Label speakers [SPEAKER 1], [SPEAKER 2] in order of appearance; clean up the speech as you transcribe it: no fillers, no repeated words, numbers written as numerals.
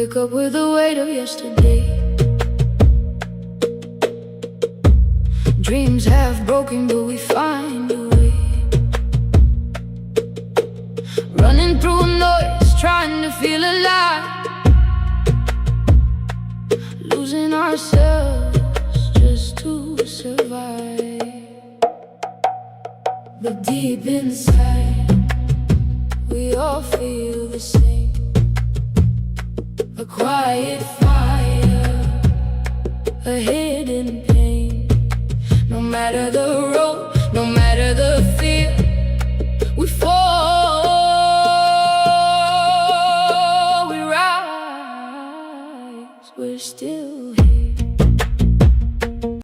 [SPEAKER 1] wake up with the weight of yesterday. Dreams half broken, but we find a way. Running through noise, trying to feel alive, losing ourselves just to survive. But deep inside, we all feel the same. A quiet fire, a hidden pain. No matter the road